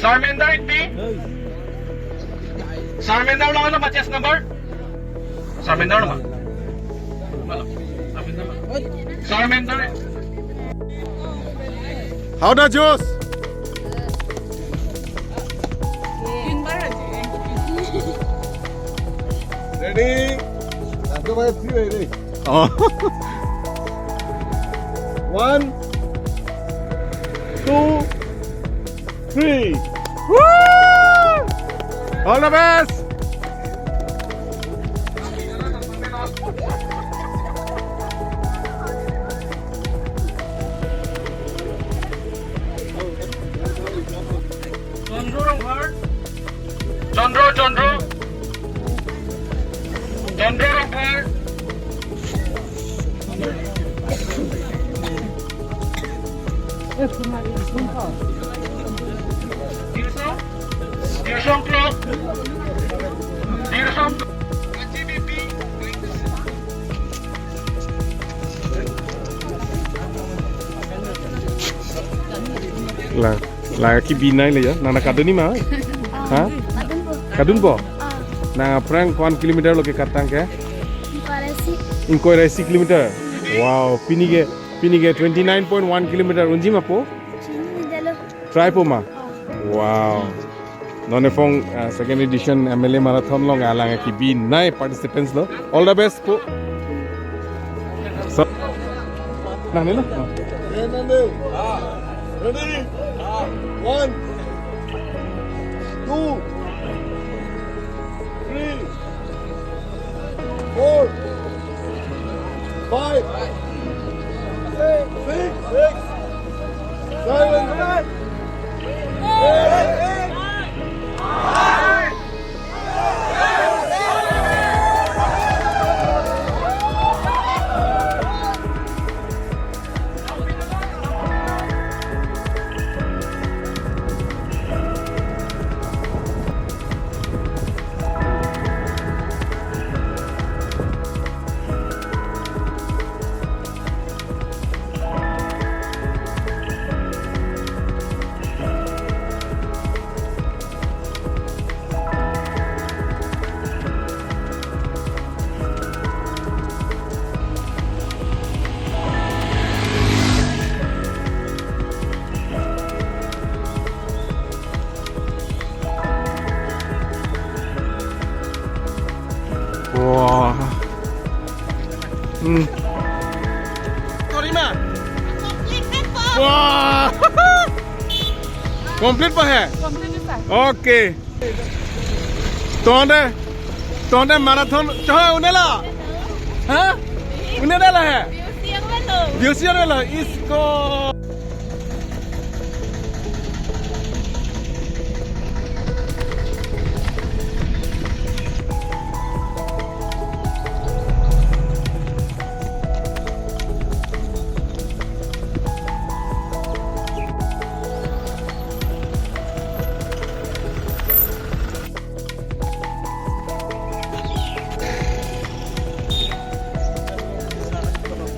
Sarmender hindi. Sarmender lang ano ba chest number? Sarmender naman. Sarmender. How the juice? Ready? That's the way it's ready. Oh. 1, 2, 3. Woo! All the best. Chandro lang hard. Chandro lang hard. Dirsong clock. Dirsong GBP. Là cái pin này là gì? Là kadun ni mah? Hah? Kadun po? Na prank 1 kilometer lo ke katang ke? Inko resi kilometer. Wow, pinige 29.1 kilometer unji ma po? Try po ma. Wow. None phong second edition MLA marathon long alang ki bin nai participants lo. All the best po. So, nah ni lah. Ready? 1, 2, 3, 4, 5, 6, 7, 8. Wow. Sorry ma. Wow. Complete pa hai? Okay. Tonde marathon choy unela. Huh? Unela hai? Beauty वाला इसको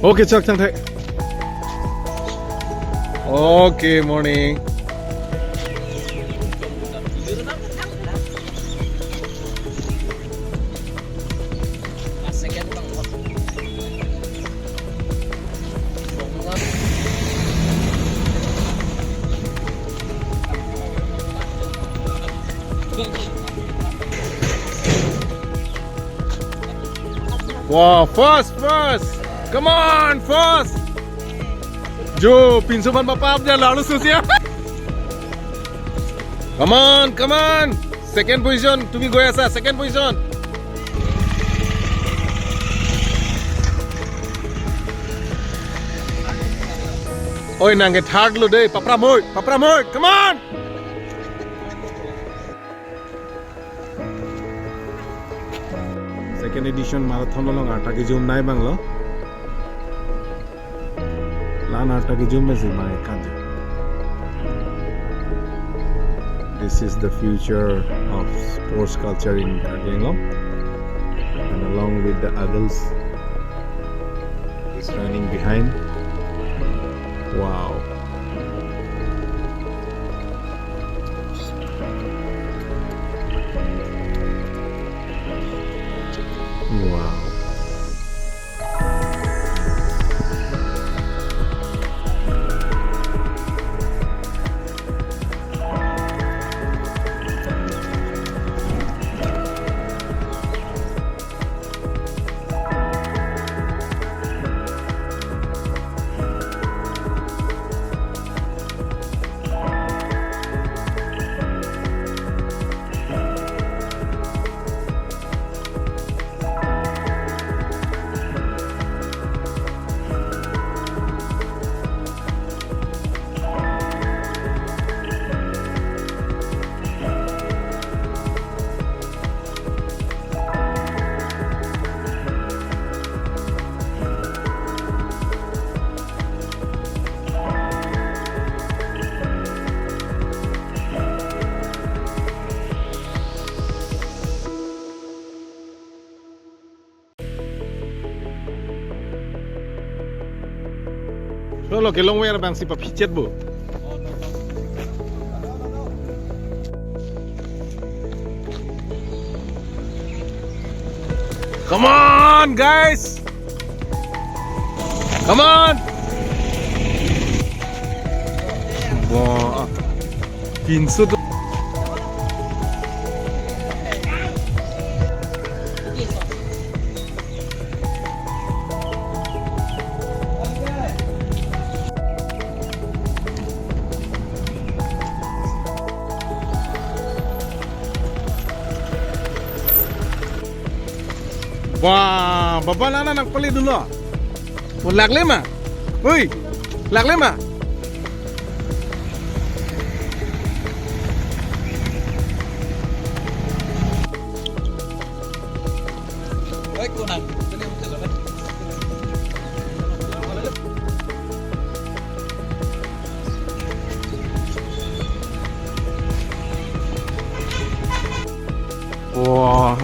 Okay, Chuck, Chang Thai. Okay, morning. Wow, first. Come on, first. Jo, pinsuman papap dia lalu susia. Come on. Second position, tumi goya sa second position. Oi, nange third lo deh, papra moi. Come on. Second edition marathon lo ngata ki zoom nai banglo. This is the future of sports culture in Kargilengom, and along with the adults is running behind. Wow. lo ke long way bang si pa pichet bu. Come on guys. Come on. Wah. 300 tu. Wah, Bapak Nana nagpali dulu. Lag lima. Uy, lag lima. Wah.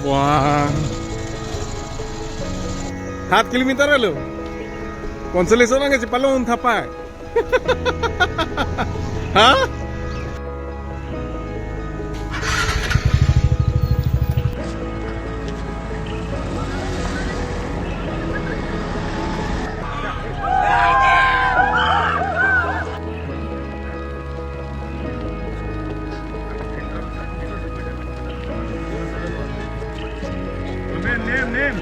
Wah. 7 kilometer lo. Konsolation ang si palong tapai. Ha? Name.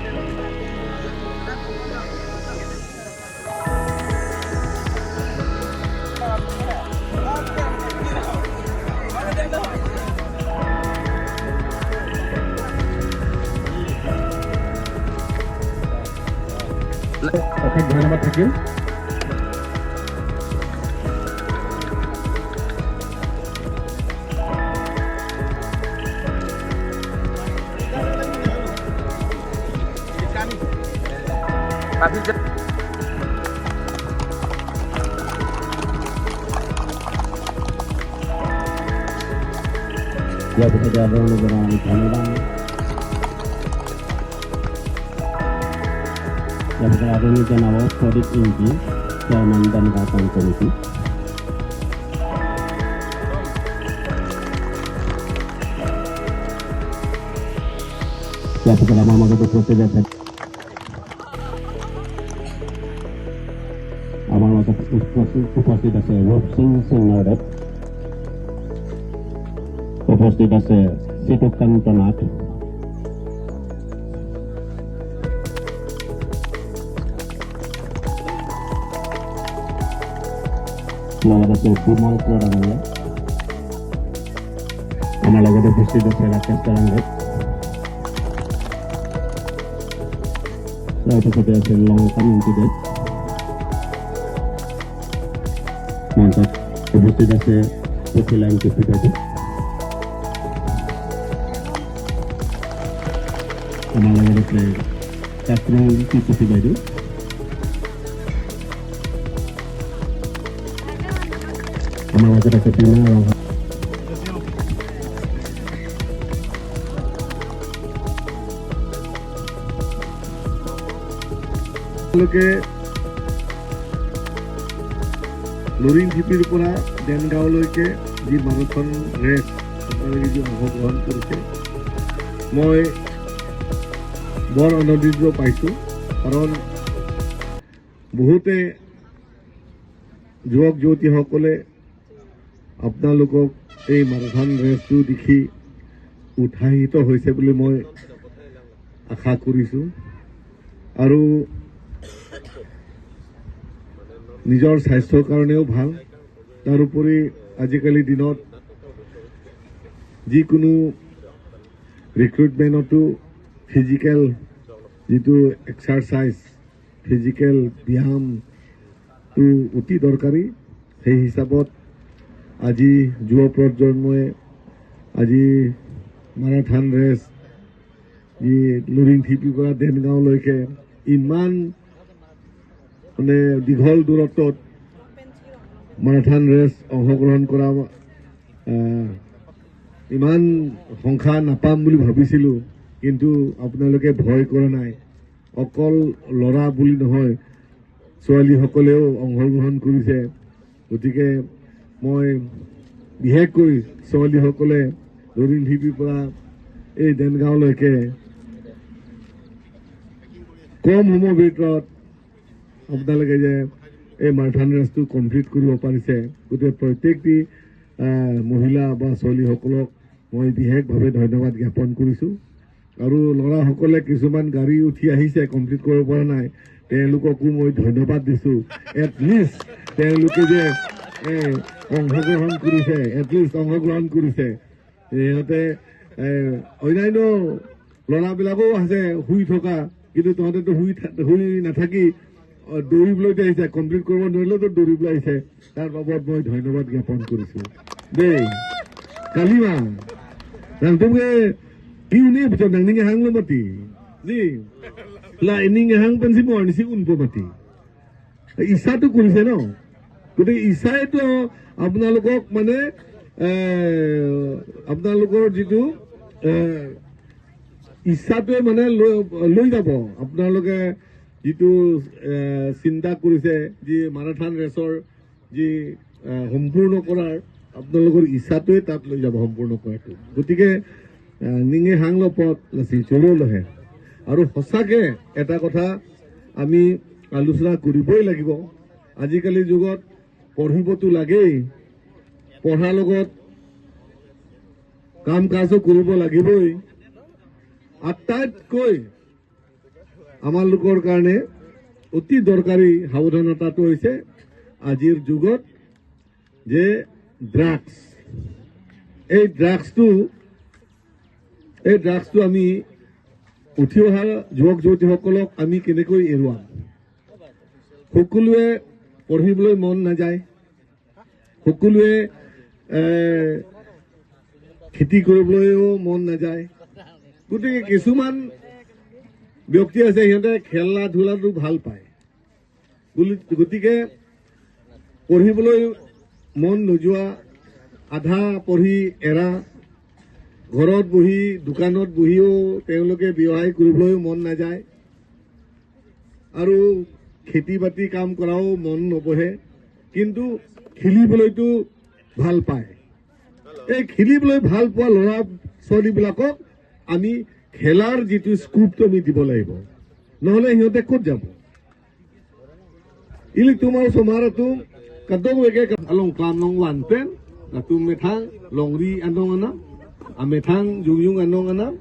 Okay, ধন্যবাদ থাকিল। Ya bekerja dengan kehamilan. Ya bekerja dengan awal produk inti Chairman dan Kawasan Komisi. Ya bekerja mama itu prosedur. Abang lo উপস্থিত আছে রূপসিং সিংহদেব, উপস্থিত আছে চিতুকান্ত নাথ, লগত আছে বিমল প্ৰধানলে, আমাৰ লগত উপস্থিত আছে ৰাকেশ তৰংগে, লগতে আছে লংকা মন্ত্ৰীদেৱ, মঞ্চত উপস্থিত আছে পখিলাইন কেপিটালী, আমাৰ লগত আছে কাকৰং কৃষি বাইদেউ, আমাৰ লগত আছে টিনা ৰঙা, লোকে লুৰিং ঢিপিৰ পৰা দেনগাঁৱলৈকে যি মাৰাথন ৰেচ আপোনালোকে যি অংশগ্ৰহণ কৰিছে, মই বৰ আনন্দিত পাইছোঁ। কাৰণ বহুতে যুৱক যুৱতীসকলে আপোনালোকক এই মাৰাথন ৰেচটো দেখি উৎসাহিত হৈছে বুলি মই আশা কৰিছোঁ। আৰু নিজৰ স্বাস্থ্যৰ কাৰণেও ভাল। তাৰোপৰি আজিকালি দিনত যিকোনো ৰিক্ৰুটমেণ্টতো ফিজিকেল যিটো এক্সাৰচাইজ, ফিজিকেল ব্যায়ামটো অতি দৰকাৰী। সেই হিচাপত আজি যুৱ প্ৰজন্মই আজি মাৰাথন ৰেচ যি লুৰিং ঢিপিৰ পৰা দেনগাঁৱলৈকে ইমান মানে দীঘল দূৰত্বত মাৰাথন ৰেচ অংশগ্ৰহণ কৰা ইমান সংখ্যা নাপাম বুলি ভাবিছিলোঁ, কিন্তু আপোনালোকে ভয় কৰা নাই। অকল ল'ৰা বুলি নহয়, ছোৱালীসকলেও অংশগ্ৰহণ কৰিছে। গতিকে মই বিশেষকৈ ছোৱালীসকলে দৰিং ঢিপিৰ পৰা এই দেনগাঁৱলৈকে কম সময়ৰ ভিতৰত আপোনালোকে যে এই মাৰাথন ৰেচটো কমপ্লিট কৰিব পাৰিছে, গতিকে প্ৰত্যেকটি মহিলা বা ছোৱালীসকলক মই বিশেষভাৱে ধন্যবাদ জ্ঞাপন কৰিছোঁ। আৰু ল'ৰাসকলে কিছুমান গাড়ী উঠি আহিছে, কমপ্লিট কৰিব পৰা নাই, তেওঁলোককো মই ধন্যবাদ দিছোঁ। এটলিষ্ট তেওঁলোকে যে অংশগ্ৰহণ কৰিছে, সিহঁতে অন্যান্য ল'ৰাবিলাকো আছে শুই থকা, কিন্তু তহঁতেতো শুই নাথাকি দৌৰিবলৈ আহিছে, কমপ্লিট কৰিব নোৱাৰিলেতো দৌৰিবলৈ আহিছে। তাৰ বাবদ মই ধন্যবাদ জ্ঞাপন কৰিছোঁ দেই। কালিমা তুমি Ini betul nang ninge hang lo mati. Ni. La ninge hang pensi mo ni si unpo mati. Isa tu kurise no. Kute isa itu আপোনালোকক মানে আপোনালোকৰ যিটো ইচ্ছাটোৱে মানে লৈ যাব। আপোনালোকে যিটো চিন্তা কৰিছে, যি মাৰাথন ৰেচৰ যি সম্পূৰ্ণ কৰাৰ আপোনালোকৰ ইচ্ছাটোৱে তাত লৈ যাব সম্পূৰ্ণ কৰাটো। গতিকে নিঙে হাংল পথ লাচি চললৈহে। আৰু সঁচাকে এটা কথা আমি আলোচনা কৰিবই লাগিব, আজিকালি যুগত পঢ়িবতো লাগেই, পঢ়াৰ লগত কাম কাজো কৰিব লাগিবই। আটাইতকৈ আমালোকৰ কাৰণে অতি দৰকাৰী সাৱধানতাটো হৈছে আজিৰ যুগত যে ড্ৰাগছ। এই ড্ৰাগছটো আমি উঠি অহা যুৱক যুৱতীসকলক আমি কেনেকৈ এৰুৱাম। সকলোৱে পঢ়িবলৈ মন নাযায়, সকলোৱে খেতি কৰিবলৈও মন নাযায়। গতিকে কিছুমান ব্যক্তি আছে, সিহঁতে খেলা ধূলাটো ভাল পায়, গতিকে পঢ়িবলৈ মন নোযোৱা, আধা পঢ়ি এৰা, ঘৰত বহি দোকানত বহিও তেওঁলোকে ব্যৱসায় কৰিবলৈও মন নাযায়, আৰু খেতি বাতি কাম কৰাও মন নবহে, কিন্তু খেলিবলৈতো ভাল পায়। এই খেলিবলৈ ভাল পোৱা ল'ৰা ছোৱালীবিলাকক আমি খেলাৰ যিটো স্কোপটো আমি দিব লাগিব, নহলে সিহঁতে ক'ত যাব। Ili tumaw sumaratu kadong wege along klam nong wanten natum methang longri anong anam amethang yung anong anam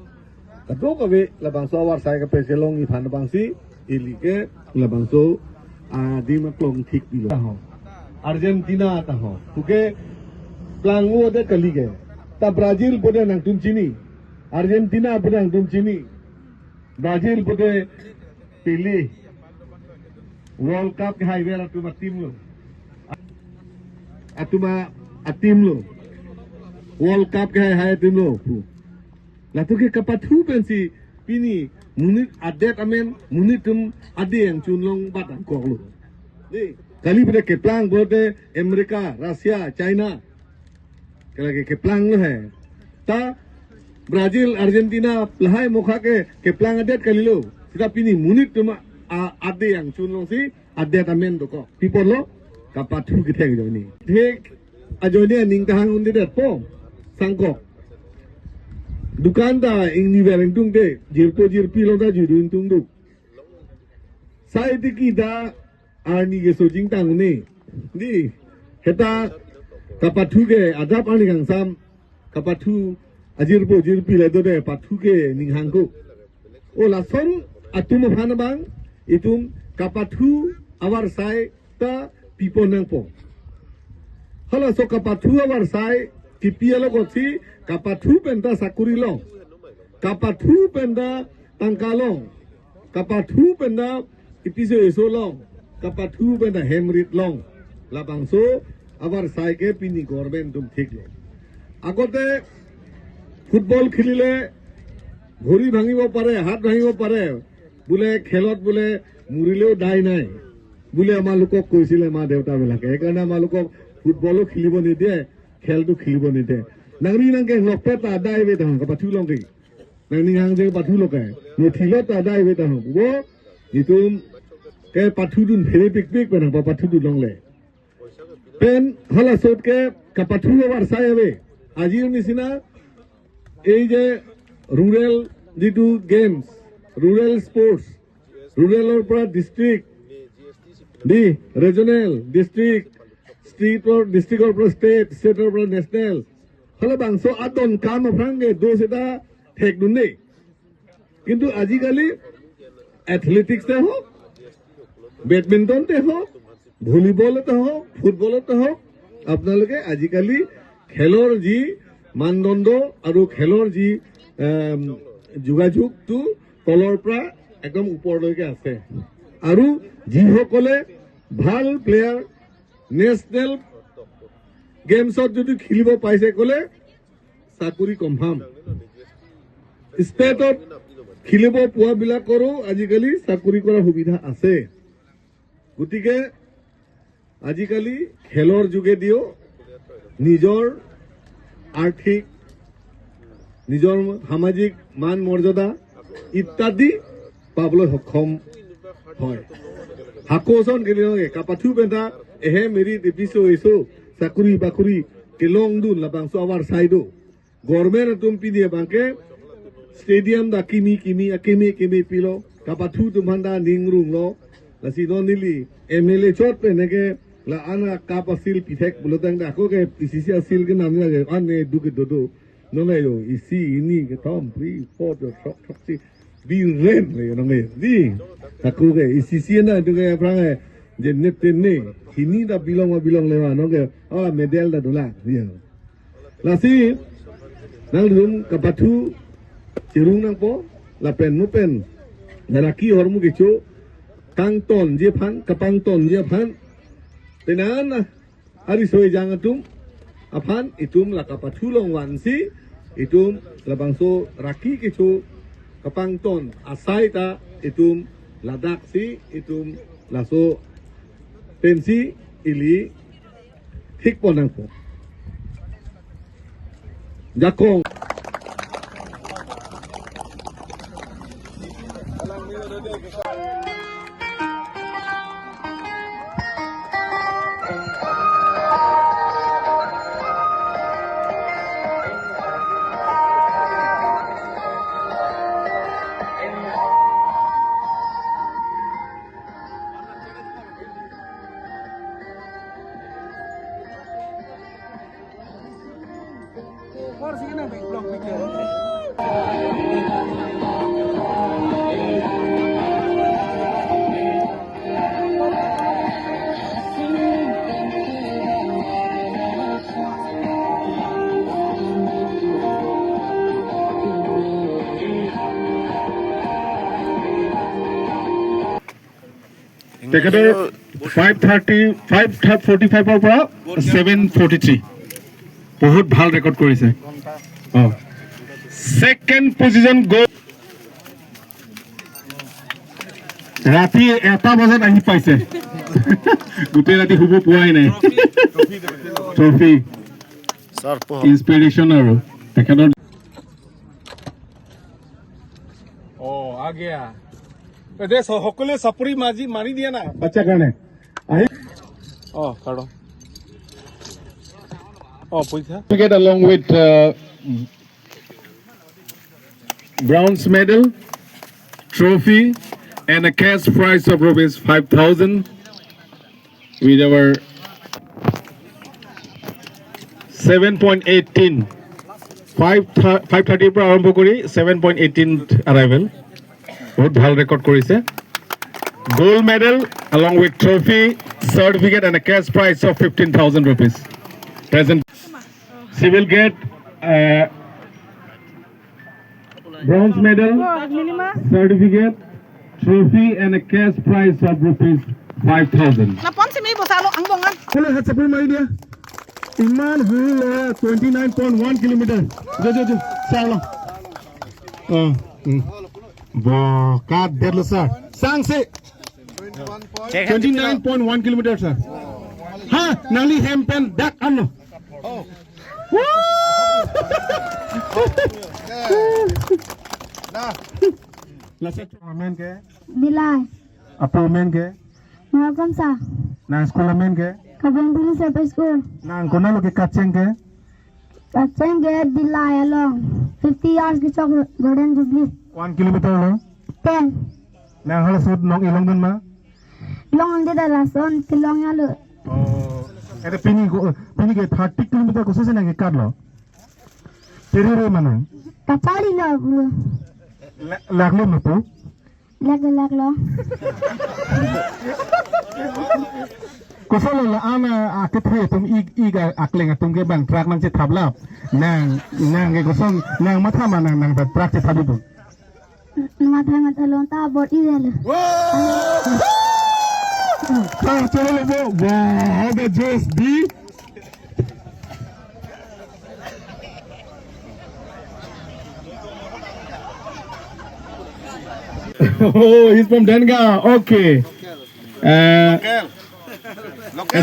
kadong kawe labangso war sai ka peselong iphan bangsi ili ke labangso di maklong thik dilo ho Argentina ta ho tuke plangu ode kali ge ta Brazil pode nang tum chini Argentina pode nang tum chini Brazil pode Pele World Cup ke highway atuma tim lo World Cup ke highway tim lo la tu ke kapathu pensi pini munit adet amen munitum ade yang chunlong batang kok lo ni kali pada ke plang bote Amerika Rusia China kala ke plang lo hai ta Brazil Argentina lahai mokha ke plang adet kali lo sida pini munit tuma ade yang chunlong si ade tamen doko people lo kapathu kithek joni thek ajone ning tahang undi det po sangkok dukanda ingni bereng tung de jirpo jirpi lo da judun tung du sai de ki da arni ge sojing tang ne ni heta kapathu ge adap ani gang sam kapathu ajirpo jirpi le do de pathu ge ning hang ko o la son atum bhan bang itum kapathu awar sai ta pipo nang po hala so kapathu awar sai tipielo gotsi kapathu penta sakuri lo kapathu penta tangkalo kapathu penta ipiso eso lo kapathu penta hemrit long labangso awar sai ke pini gorben tum thik lo agote football খেলিলে ভৰি ভাঙিব পাৰে হাত ভাঙিব পাৰে বোলে খেলত বোলে মুৰিলেও দাই নাই বুলি আমালোকক কৈছিলে মা দেউতাবিলাকে সেইকাৰণে আমালোকক ফুটবলো খেলিব নিদিয়ে খেলটো খেলিব নিদিয়ে নাংনি নাংকে লপে তাদা আহিবে তাহোঁ পাঠু লংকে নাংনি নাং যে পাঠু লগাই নথিলত তাদা আহিবে তাহোঁ বুব যিটো কে পাঠুটোন ভেৰি পিক পিক পেনাং পাঠুটো লংলে পেন হল আচতকে কাপাঠু এবাৰ চাই আবে আজিৰ নিচিনা এই যে ৰুৰেল যিটো গেমছ ৰুৰেল স্পৰ্টছ ৰুৰেলৰ পৰা ডিষ্ট্ৰিক্ট দি ৰিজনেল ডিষ্ট্ৰিক্ট ডিষ্ট্ৰিক্টৰ পৰা ষ্টেটৰ পৰা নেশ্যনেল হলে বাংশ আদন কাম আফ্ৰাংগে দোষ এটা ঠেক নুনে কিন্তু আজিকালি এথলেটিক্সে হওক বেডমিণ্টনতে হওক ভলীবলতে হওক ফুটবলতে হওক আপোনালোকে আজিকালি খেলৰ যি মানদণ্ড আৰু খেলৰ যি যোগাযোগটো তলৰ পৰা একদম ওপৰলৈকে আছে আৰু যিসকলে ভাল প্লেয়াৰ নেশ্যনেল গেমছত যদি খেলিব পাইছে ক'লে চাকৰি কনফাৰ্ম ষ্টেটত খেলিব পোৱাবিলাকৰো আজিকালি চাকৰি কৰাৰ সুবিধা আছে গতিকে আজিকালি খেলৰ যোগেদিও নিজৰ আৰ্থিক নিজৰ সামাজিক মান মৰ্যাদা ইত্যাদি পাবলৈ সক্ষম হয় হাকোচন গেলে কাপাথু পেন্টা এহে মেৰি টিপিছো এইছো চাকৰি বাকৰি কেলং দুন লাবাংছো আৱাৰ চাইডো গভৰ্ণমেণ্ট তুম পিনিয়ে বাংকে স্টেডিয়াম দা কিমি কিমি কিমি কিমি পিলো কাপাথু তুমান্দা নিংৰুং লো লাসি ননিলি এমএলএ চট পেনেকে লা আনা কাপাছিল পিঠেক বুলতাং আকো কে পিসিসি আছিল কে নাম লাগে আনে দুকে দদো নলেyo isi ini ke tom pri foto trok si bi ren le nome di aku ke isi na tu ke prang je net ne hini da bilong le wa no ke ala medal da dola dia la si nang rum kapathu cirung nang po la pen mu pen naraki hormu ke chu kang ton je phan kapang ton je phan tenan ari soi jang atum aphan itum la kapathu long wan si itum labangso raki kichu kapang ton asai ta itum ladak si itum laso pensi ili thik ponang po jakong তেখেতৰ 5:45 পৰা 7:43 বহুত ভাল record কৰিছে second position গ'ল ৰাতি 1 বজাত আহি পাইছে গোটেই ৰাতি শুব পোৱাই নাই ট্ৰফি ইনস্পিৰেশন আৰু তেখেতৰ आ गया दे সকলে চাপৰি মাজি মাৰি দিয়া না বাচ্চা কাৰণে আহি কাঢ়ো পইচা get along with bronze medal trophy and a cash prize of rupees 5,000 with our 7.18 5:30 পৰা আৰম্ভ কৰি 7.18 arrival বহুত ভাল ৰেকৰ্ড কৰিছে gold medal along with trophy certificate and a cash prize of 15,000 rupees present she will get bronze medal certificate trophy and a cash prize of rupees 5,000 na pon si may bosalo ang bongan kole hat sapri mari dia iman hul 29.1 kilometer jo salo bo ka derlo sir sang se 29.1 kilometers sir. Ha, nali hempen dak ano. Lasa amen ke? Dilay. Apa amen ke? Welcome sa. Na school amen ke? Kabang Dili Surface School. Na kona lo ke kacheng ke? Kachenge Dilay along. 50 yards ke chok Golden Jubilee. 1 kilometer lo. 10. Na hala sud nong ilong dun ma? Long ang dida lason. Tilong yalo. Oh. Ada pini ke 30 kilometer ko sa na ke kar lo. Tere mana? Kachali lo. Laglo mo to? Lag lo. Kusolo la ana akit he tum iga aklenga tum ke bang track nang che thabla nang ke kusong nang matha manang nang track che thabu tu Mata long ta bot idel. chalo lo wow how the juice be oh he's from Denga okay a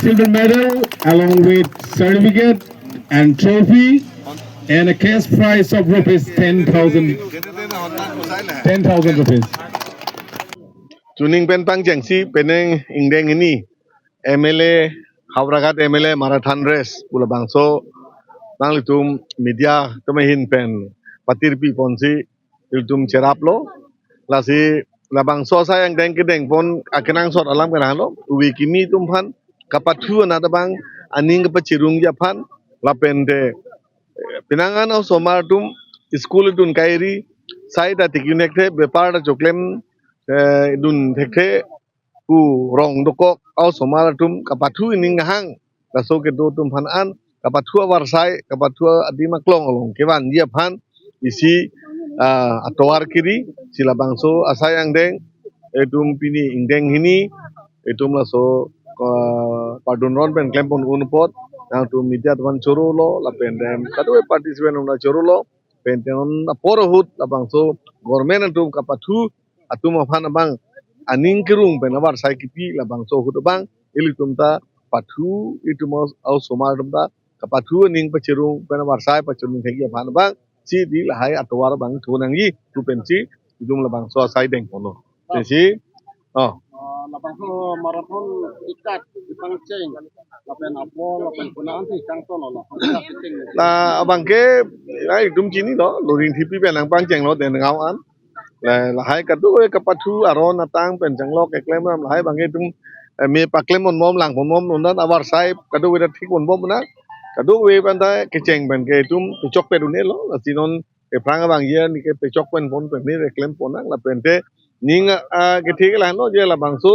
silver medal along with certificate and trophy and a cash prize of rupees 10,000 rupees. Tuning pen pang jengsi peneng ingdeng ini MLA Hauragat MLA marathon race pula bangso nang litum media kemahin pen patirpi ponsi litum cerap lo lasi la bangso saya yang deng kedeng pon akenang sot alam kan lo uwi kimi tumpan kapatu na tabang aning kapacirung japan la pende pinangan au somar tum school tun kairi sai da tikunek the bepar da choklem dun thekhe ku rong dokok au somar tum kapatu ning hang la so ke do tum phan an kapatu war sai kapatu adima klong long keban dia phan isi atwar kiri sila bangso asayang deng etum pini ingdeng hini etum la so padun ron pen klempon unpot nang tu media tuan choro lo la pendem kadue participant una choro lo penton porohut la bangso government tu kapathu atum afan bang aning kerung pen abar sai kipi la bangso hut bang ili tumta pathu itumos au somar tumta kapathu aning pachirung pen abar sai pachirung thegi afan bang si di la hai atwar bang thunangi tu pensi idum la bangso sai deng kono pensi oh Lapangso marathon ikat di pangceng. Lapen apol, lapen punaan ti kangton lo. la bangke ai dum chini lo loring thipi pe lang pang cheng lo den ngau an la hai ka du ka pathu aron atang pen jang lo ke klem la hai bangke dum me pa klem mon mom lang mon mom non abar sai ka du we thik mon mom na ka du we ban da ke cheng ben ke dum chok pe du ne lo la sinon ke prang bang ye ni ke pe chok pen pon pen ni re klem pon la pen te ning ke thik la no je la bangsu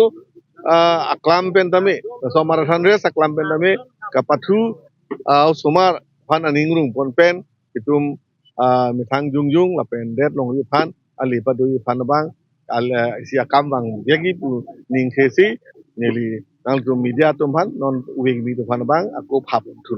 aklam pen tami so marathon race aklam pen tami ka pathu au somar pan aning rung pon pen itum mithang jungjung la pen det long yu pan ali padu yu pan bang al sia kam bang yagi pu ning thesi neli nang tum media tum pan non wing ni tu pan bang aku phap thu